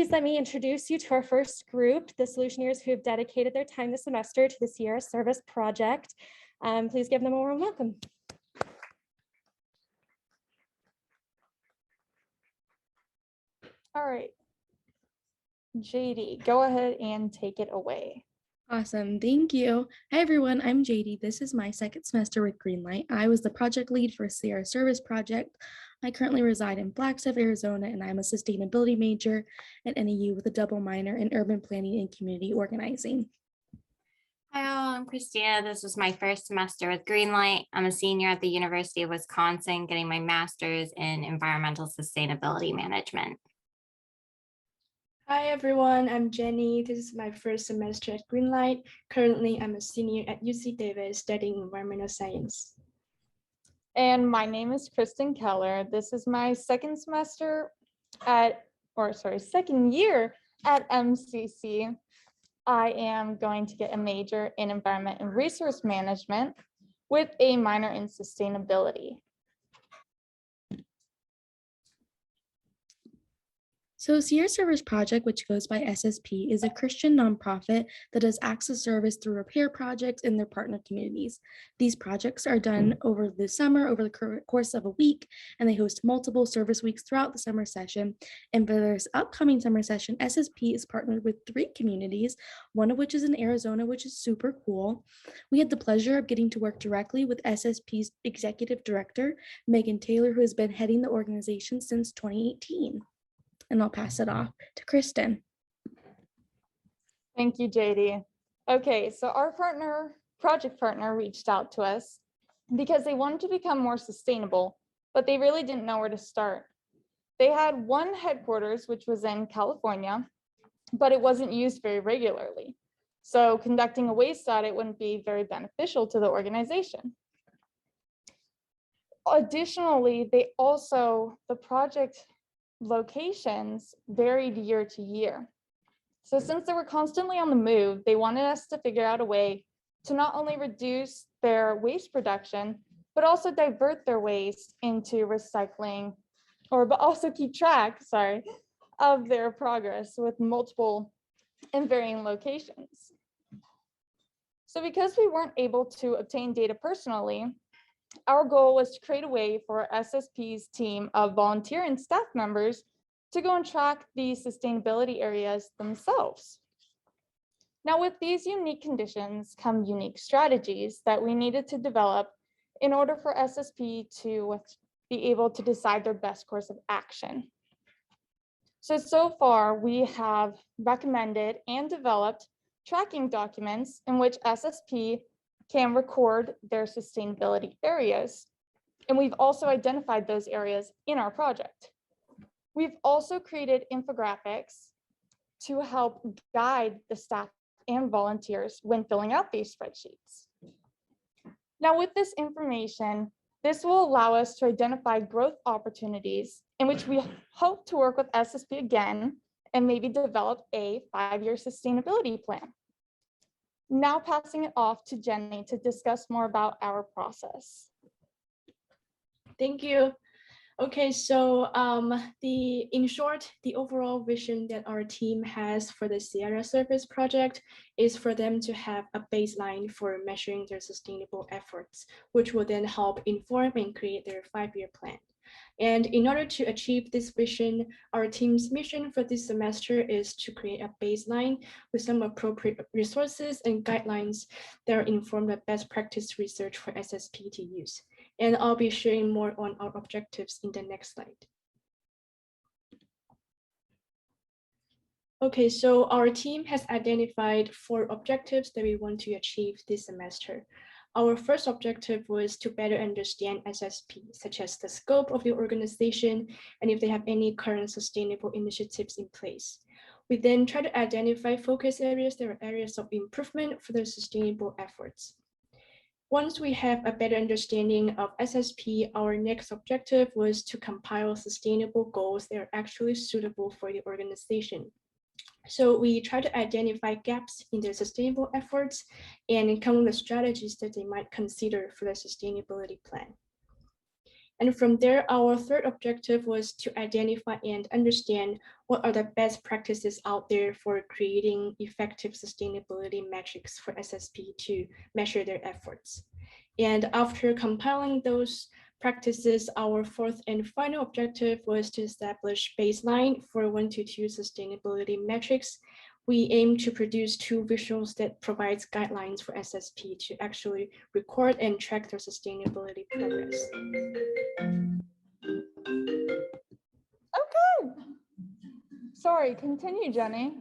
please let me introduce you to our first group, the Solutioneers who have dedicated their time this semester to the Sierra Service Project. Please give them a warm welcome. All right, JD, go ahead and take it away. Awesome, thank you. Hi everyone, I'm JD. This is my second semester with GreenLight. I was the project lead for Sierra Service Project. I currently reside in Flagstaff, Arizona, and I'm a sustainability major at NAU with a double minor in urban planning and community organizing. Hi all, I'm Christina. This is my first semester with GreenLight. I'm a senior at the University of Wisconsin, getting my master's in environmental sustainability management. Hi everyone, I'm Jenny. This is my first semester at GreenLight. Currently, I'm a senior at UC Davis studying environmental science. And my name is Kristen Keller. This is my second year at MCC. I am going to get a major in environment and resource management with a minor in sustainability. So Sierra Service Project, which goes by SSP, is a Christian nonprofit that does access service through repair projects in their partner communities. These projects are done over the summer, over the course of a week, and they host multiple service weeks throughout the summer session. And for this upcoming summer session, SSP is partnered with 3 communities, one of which is in Arizona, which is super cool. We had the pleasure of getting to work directly with SSP's executive director, Megan Taylor, who has been heading the organization since 2018. And I'll pass it off to Kristen. Thank you, JD. Okay, so our project partner reached out to us because they wanted to become more sustainable, but they really didn't know where to start. They had one headquarters, which was in California, but it wasn't used very regularly. So conducting a waste audit wouldn't be very beneficial to the organization. Additionally, the project locations varied year to year. So since they were constantly on the move, they wanted us to figure out a way to not only reduce their waste production, but also divert their waste into recycling, but also keep track, of their progress with multiple and varying locations. So because we weren't able to obtain data personally, our goal was to create a way for SSP's team of volunteer and staff members to go and track the sustainability areas themselves. Now, with these unique conditions come unique strategies that we needed to develop in order for SSP to be able to decide their best course of action. So far, we have recommended and developed tracking documents in which SSP can record their sustainability areas. And we've also identified those areas in our project. We've also created infographics to help guide the staff and volunteers when filling out these spreadsheets. Now, with this information, this will allow us to identify growth opportunities in which we hope to work with SSP again and maybe develop a 5-year sustainability plan. Now passing it off to Jenny to discuss more about our process. Thank you. Okay, so in short, the overall vision that our team has for the Sierra Service Project is for them to have a baseline for measuring their sustainable efforts, which will then help inform and create their 5-year plan. And in order to achieve this vision, our team's mission for this semester is to create a baseline with some appropriate resources and guidelines that are informed by best practice research for SSP to use. And I'll be sharing more on our objectives in the next slide. Okay, so our team has identified 4 objectives that we want to achieve this semester. Our first objective was to better understand SSP, such as the scope of the organization and if they have any current sustainable initiatives in place. We then try to identify focus areas that are areas of improvement for their sustainable efforts. Once we have a better understanding of SSP, our next objective was to compile sustainable goals that are actually suitable for the organization. So we try to identify gaps in their sustainable efforts and come up with strategies that they might consider for their sustainability plan. And from there, our third objective was to identify and understand what are the best practices out there for creating effective sustainability metrics for SSP to measure their efforts. And after compiling those practices, our fourth and final objective was to establish baseline for 1 to 2 sustainability metrics. We aim to produce 2 visuals that provides guidelines for SSP to actually record and track their sustainability progress. Okay. Sorry, continue, Jenny.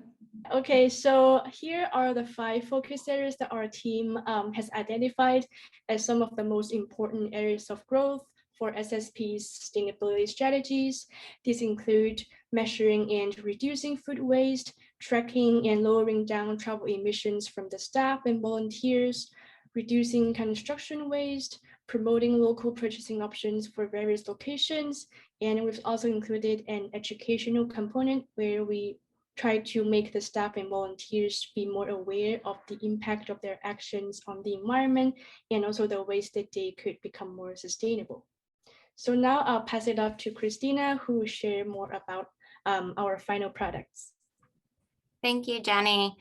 Okay, so here are the 5 focus areas that our team has identified as some of the most important areas of growth for SSP's sustainability strategies. These include measuring and reducing food waste, tracking and lowering down travel emissions from the staff and volunteers, reducing construction waste, promoting local purchasing options for various locations, and we've also included an educational component where we try to make the staff and volunteers be more aware of the impact of their actions on the environment and also the ways that they could become more sustainable. So now I'll pass it off to Christina, who will share more about our final products. Thank you, Jenny.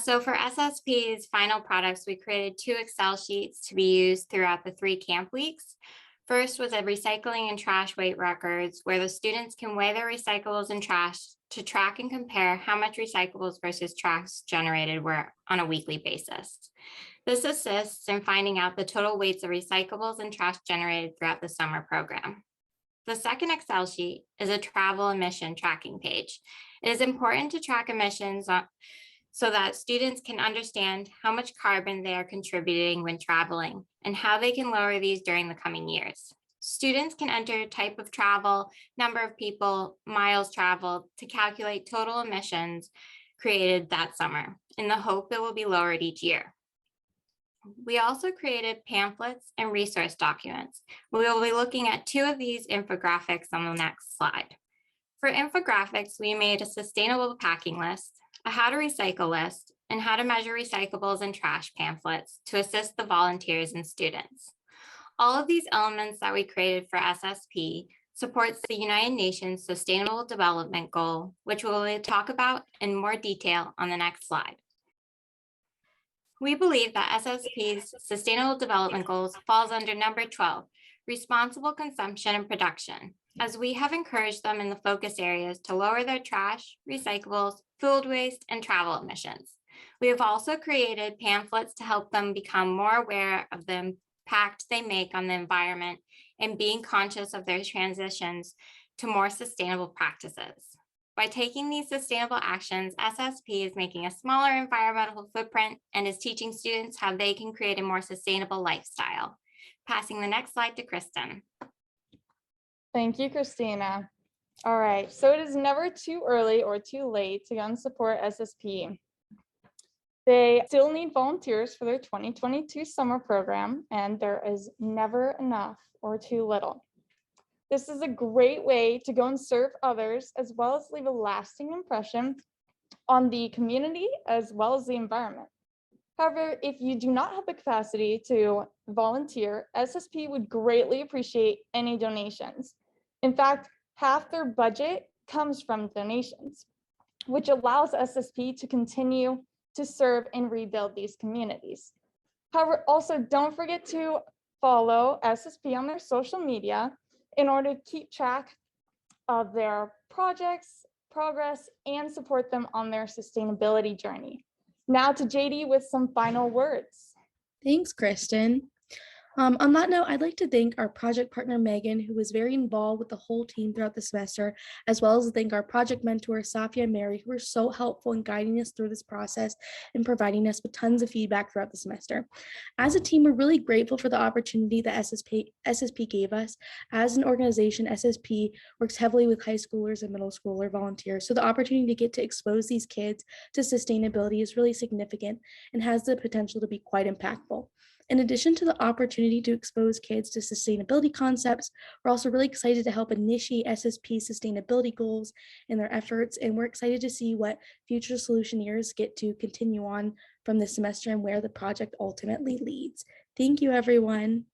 So for SSP's final products, we created 2 Excel sheets to be used throughout the 3 camp weeks. First was a recycling and trash weight records, where the students can weigh their recyclables and trash to track and compare how much recyclables versus trash generated were on a weekly basis. This assists in finding out the total weights of recyclables and trash generated throughout the summer program. The second Excel sheet is a travel emission tracking page. It is important to track emissions so that students can understand how much carbon they are contributing when traveling and how they can lower these during the coming years. Students can enter type of travel, number of people, miles traveled to calculate total emissions created that summer in the hope it will be lowered each year. We also created pamphlets and resource documents. We will be looking at 2 of these infographics on the next slide. For infographics, we made a sustainable packing list, a how to recycle list, and how to measure recyclables and trash pamphlets to assist the volunteers and students. All of these elements that we created for SSP supports the United Nations Sustainable Development Goal, which we will talk about in more detail on the next slide. We believe that SSP's Sustainable Development Goals falls under number 12, responsible consumption and production, as we have encouraged them in the focus areas to lower their trash, recyclables, food waste, and travel emissions. We have also created pamphlets to help them become more aware of the impact they make on the environment and being conscious of their transitions to more sustainable practices. By taking these sustainable actions, SSP is making a smaller environmental footprint and is teaching students how they can create a more sustainable lifestyle. Passing the next slide to Kristen. Thank you, Christina. All right, so it is never too early or too late to go and support SSP. They still need volunteers for their 2022 summer program, and there is never enough or too little. This is a great way to go and serve others, as well as leave a lasting impression on the community as well as the environment. However, if you do not have the capacity to volunteer, SSP would greatly appreciate any donations. In fact, half their budget comes from donations, which allows SSP to continue to serve and rebuild these communities. However, also don't forget to follow SSP on their social media in order to keep track of their projects, progress, and support them on their sustainability journey. Now to JD with some final words. Thanks, Kristen. On that note, I'd like to thank our project partner, Megan, who was very involved with the whole team throughout the semester, as well as thank our project mentor, Safia and Mary, who were so helpful in guiding us through this process and providing us with tons of feedback throughout the semester. As a team, we're really grateful for the opportunity that SSP gave us. As an organization, SSP works heavily with high schoolers and middle schooler volunteers, so the opportunity to get to expose these kids to sustainability is really significant and has the potential to be quite impactful. In addition to the opportunity to expose kids to sustainability concepts, we're also really excited to help initiate SSP sustainability goals and their efforts, and we're excited to see what future Solutioneers get to continue on from this semester and where the project ultimately leads. Thank you, everyone.